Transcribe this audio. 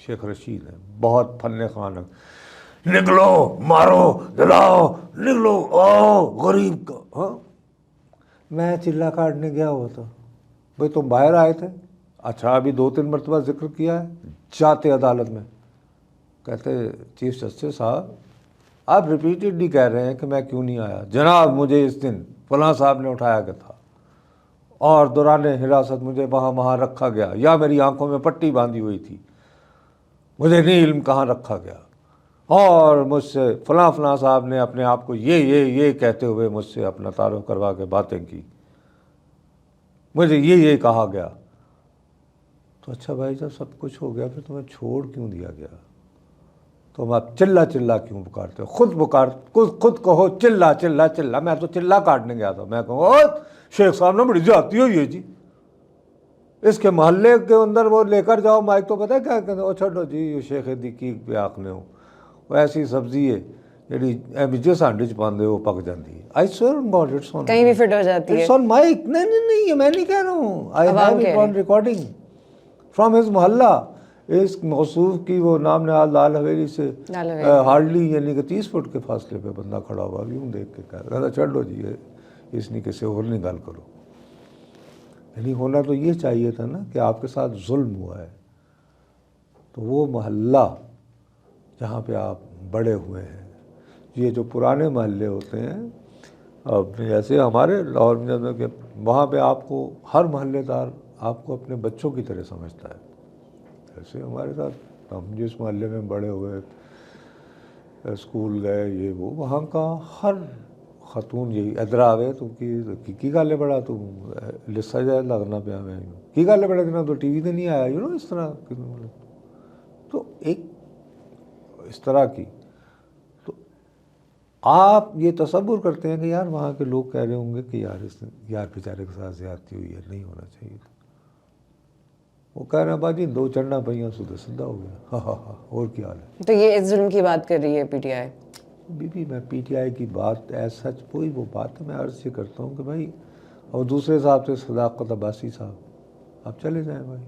شیخ رشید ہیں، بہت فن خوان، نکلو مارو جلاؤ نکلو آؤ غریب کا. ہاں میں چلا کاٹنے گیا ہوا تھا. بھائی تم باہر آئے تھے؟ اچھا ابھی 2-3 مرتبہ ذکر کیا ہے. جاتے عدالت میں کہتے چیف جسٹس صاحب آپ ریپیٹڈلی کہہ رہے ہیں کہ میں کیوں نہیں آیا. جناب مجھے اس دن فلاں صاحب نے اٹھایا کہ تھا اور دوران حراست مجھے وہاں رکھا گیا، یا میری آنکھوں میں پٹی باندھی ہوئی تھی، مجھے نہیں علم کہاں رکھا گیا، اور مجھ سے فلاں صاحب نے اپنے آپ کو یہ کہتے ہوئے مجھ سے اپنا تعارف کروا کے باتیں کی، مجھے یہ کہا گیا. تو اچھا بھائی جب سب کچھ ہو گیا پھر تمہیں چھوڑ کیوں دیا گیا؟ تم آپ چلا کیوں پکارتے ہو؟ خود کہو چلا. میں تو چلا کاٹنے گیا تھا. میں کہوں شیخ صاحب نے بڑی زیادتی ہوئی ہے جی، اس کے محلے کے اندر وہ لے کر جاؤ مائک تو پتہ ہے کیا کہتے ہیں، چھوڑو جی یہ شیخ دقیق پہ آخنے ہو، وہ ایسی سبزی ہے جی جس ہانڈی چ پاندے وہ پک جاتی ہے. آئی سوئر آن گاڈ اٹس آن، کہیں بھی فٹ ہو جاتی ہے. It's on mic. نہیں یہ میں نہیں کہہ رہا ہوں، I have it on recording from his محلہ. اس موصوف کی وہ نام نہاد لال حویلی سے ہارڈلی یعنی کہ 30 فٹ کے فاصلے پہ بندہ کھڑا ہوا، یوں دیکھ کے کہہ رہا چھوڑو جی اس نے کسی اور نہیں گال کرو. یعنی ہونا تو یہ چاہیے تھا نا کہ آپ کے ساتھ ظلم ہوا ہے تو وہ محلہ جہاں پہ آپ بڑے ہوئے ہیں، یہ جو پرانے محلے ہوتے ہیں جیسے ہمارے لاہور میں کہ وہاں پہ آپ کو ہر محلے دار آپ کو اپنے بچوں کی طرح سمجھتا ہے. ایسے ہمارے ساتھ ہم جس محلے میں بڑے ہوئے، اسکول گئے یہ وہ، وہاں کا ہر خاتون یہی ادرا آوے تو کی گالے بڑا تو لسا جائے لگنا پیا میں کی گالے بڑا دینا تو ٹی وی تے نہیں آیا اس طرح. تو ایک اس طرح کی تو آپ یہ تصور کرتے ہیں کہ یار وہاں کے لوگ کہہ رہے ہوں گے کہ یار بیچارے کے ساتھ زیادتی ہوئی ہے، نہیں ہونا چاہیے تھا. وہ کہہ رہے ہیں باجی 2 چڑنا پہیاں سودے سدھا ہو گیا. ہاں اور کیا حال ہے؟ تو یہ اس ظلم کی بات کر رہی ہے پی ٹی آئی. میں پی ٹی آئی کی بات ایز سچ کوئی وہ بات ہے، میں عرض یہ کرتا ہوں کہ بھائی، اور دوسرے صاحب سے صداقت عباسی صاحب آپ چلے جائیں بھائی.